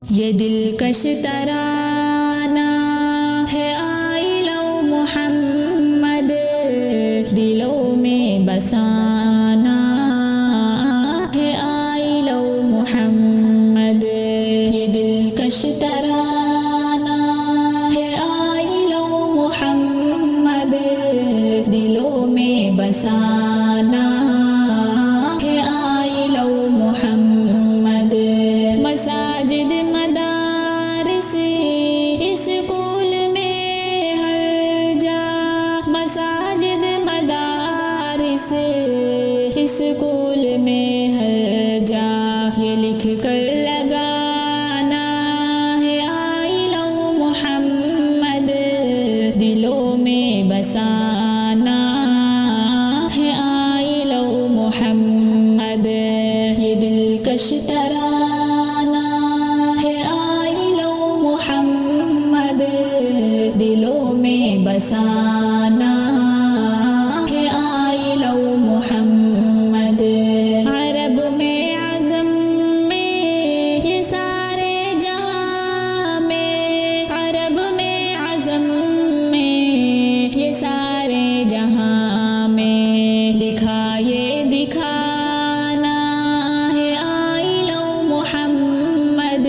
یہ دلکش ترانہ ہے آئلہ محمد، دلوں میں بسانا ہے آئلہ محمد۔ یہ دلکش ترانہ ہے آئلہ محمد، دلوں میں بسانا ہے آئلہ محمد۔ مساجد مدارس اسکول میں ہر جا، مساجد مدارس اسکول میں ہر جا، یہ لکھ کر لگانا ہے آئلہ محمد، دلوں میں بسانا ہے آئلہ محمد۔ یہ دلکش ترانہ ہے آئلہ محمد، دلوں میں بسانا ہے آئلہ محمد۔ عرب میں عظم میں یہ سارے جہاں میں، عرب میں عظم میں یہ سارے جہاں میں، لکھا یہ دکھانا ہے آئلہ محمد،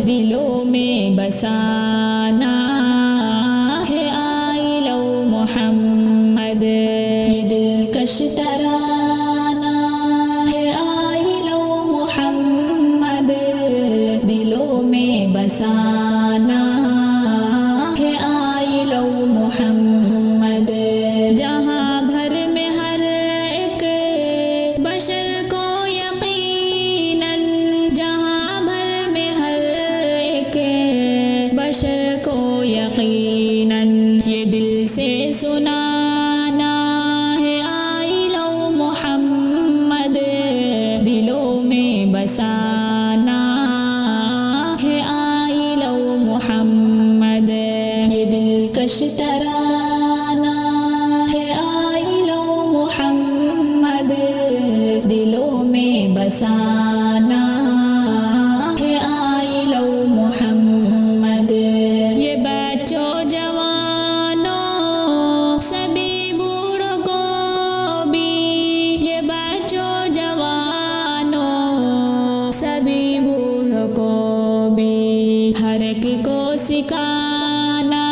دلوں میں بسانا ہے آئلہ محمد۔ یہ دلکش ترانہ ہے آئلہ محمد، دلوں میں بسانا ہے آئلہ محمد۔ جہاں بھر میں ہر ایک بشر کو یقیناً، جہاں بھر میں ہر ایک بشر کو یقیناً، یہ دل سے سنانا ہے آئلہ محمد، دلوں میں بسانا ہے آئلہ محمد۔ یہ دلکش ترانہ ہے آئلہ محمد، دلوں میں بسانا ہے آئلہ محمد۔ یہ بچوں جوانوں سبھی بوڑھوں کو بھی، یہ بچوں جوانوں سبھی بوڑھوں کو بھی، ہر ایک کو سکھانا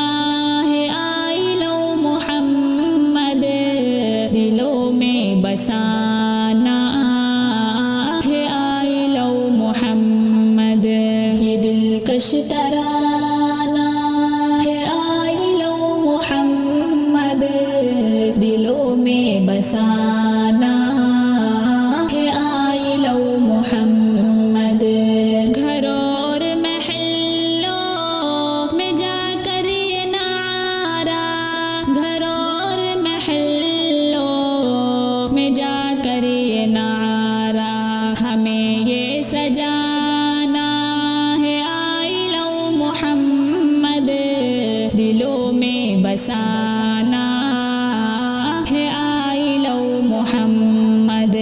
ہے آئلہ محمد، دلوں میں بسانا ہے آئلہ محمد۔ یہ دلکش ترانہ ہے آئلہ محمد، دلوں میں بسانا ہے آئلہ محمد۔ گھروں اور محلوں میں جا کر یہ نعرہ، گھروں اور محلوں میں جا کر یہ نعرہ، ہمیں یہ سجانا ہے آئلہ محمد، دلوں میں بسانا ہے آئلہ محمد۔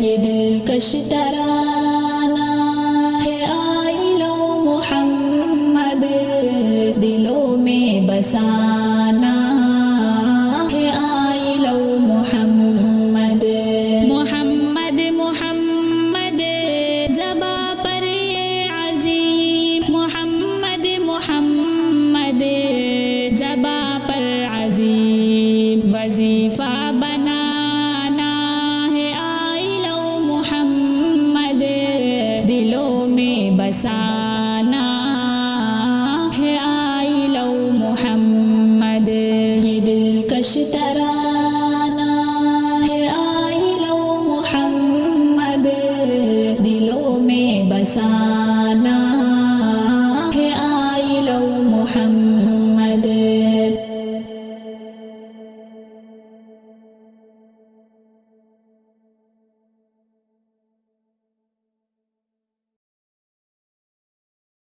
یہ دلکش ترانہ ہے آئلہ محمد، دلوں میں بسانا ہے آئلہ محمد۔ محمد محمد زباں پر یہ عظیم، محمد محمد